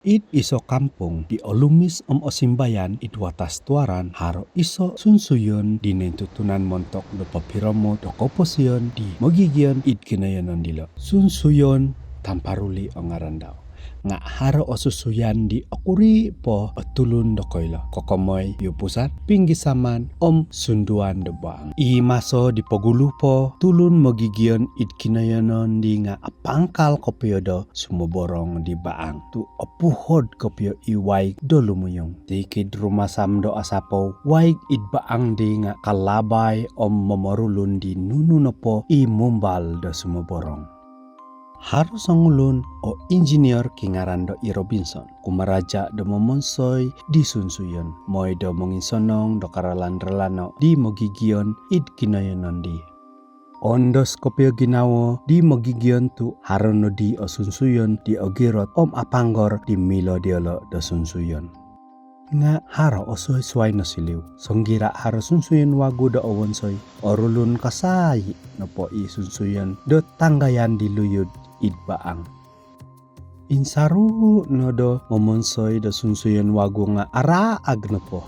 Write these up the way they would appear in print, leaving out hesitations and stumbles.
It iso kampung di olumis osimbayan it watas tuaran haro iso sunsuyon di nentutunan montok do papiromo do koposion di mogigion it kinayonon dilo. Sunsuyon tamparuli ongarandao. Nga haro osusuyan di okuri po otulun do koilo. Kokomoy yupusan pinggisaman sunduan do bang. I maso di pogulu po tulun mogigion it kinayonon di nga apangkal kopiodo sumoborong di baang. Tu opuhod kopio i waig do lumuyong. Tikid rumasam do asapo waig it baang di nga kalabay momorulun di nununo po i mumbal do sumoborong. Harus ngulun o engineer kingarando i Robinson. Kumaraja do momonsoy di sunsuyon. Moy do monginsonong do karalan-relano di mogigion id kinayonon di. Ondos kopio ginawo di mogigion tu harono di o sunsuyon di ogirot apanggor di milo diolo do sunsuyon. Nga haro osoy suway no siliw. Songgira haro sunsuyon wagu do owonsoy. Orulun kasay no po i sunsuyon do tanggayan di luyud id baang. Insaru no do momonsoy do sunsuyon wagu nga araag no po.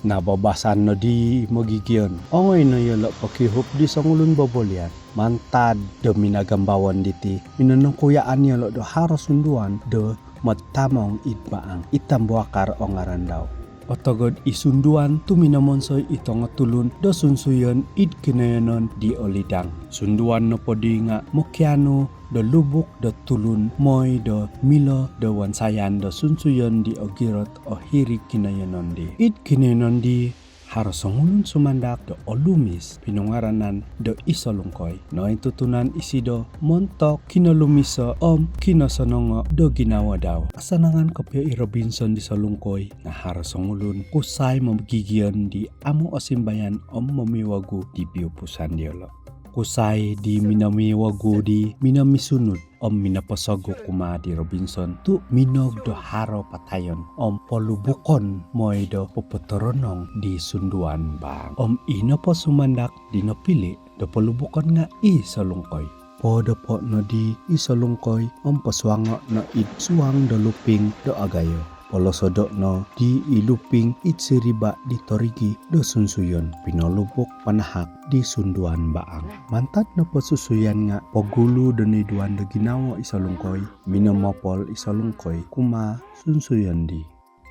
Nababasan no di mogigion. Ongoy no yolo pakihup di songulun bobolian. Mantad do minagambawan diti. Minunong kuyaan yolo do haro sunduan do matamong id baang. Itambuakar ongarandaw. Otogod isunduan tu minamonsoy itong tulun do sunsuyon id kinayonon di olidang. Sunduan no podi nga mokiano do lubuk do tulun moy do milo do wansayan do sunsuyon di ogirot o hiri kinayonon di. Id kinayonon di harus ngulun sumandak do olumis pinungaranan do isolungkoy. No tutunan isi do montok kinolumiso kinosonongo do ginawa daw. Asanangan kopyo i Robinson di solungkoy na harus ngulun kusay magigion di amo osimbayan mamiwagu di piupusan diolo. Kusay di minamiwagu di minamisunod minapasogo kuma di Robinson tu minog do haro patayon polubukon moy do puputoronong di sunduan bang. Ino po sumandak di nopili do polubukon nga i salungkoy. Podo po no di isolungkoy paswango no id suwang do luping do agayo. Polosodok no di iluping itsiriba di torigi do sunsuyon pinolubok panahak di sunduan baang. Mantat na pasusuyan nga pagulu do niduan do ginawa isalungkoy minomopol isalungkoy kuma sunsuyon di.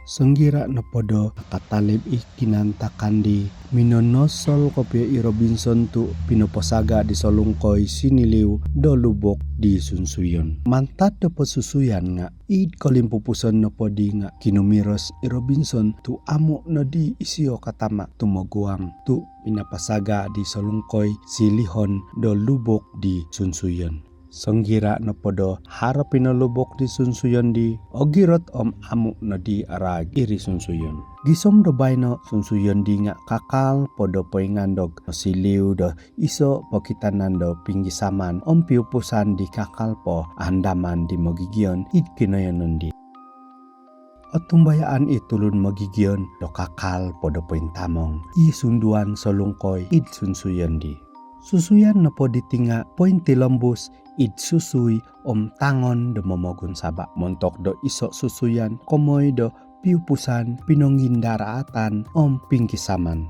Senggira na podo katalib ikinantakan di minonosol kopyo i Robinson tu pinoposaga di solungkoy siniliw do lubok di sunsuyon. Mantat do pasusuyan nga id kalimpupusan na podi nga kinumiros i Robinson tu amo na di isiyo katama tumaguang tu pinapasaga di solungkoy silihon do lubok di sunsuyon. Senggira na podo harap pinalubok di sunsuyon di ogirot amuk na di arag iri sunsuyon. Gisom do bayno sunsuyon di nga kakal podo poingandog siliw do iso pokitanan do pinggisaman piupusan di kakal po andaman di mogigion id kinayonon di. Otumbayaan itulun mogigion do kakal podo pointamong i sunduan solungkoy id sunsuyon di. Susuyan na po ditinga pointi lembus id susui tangon do momogun sabak. Montok do iso susuyan komoy do piupusan pinongindaratan pingkisaman.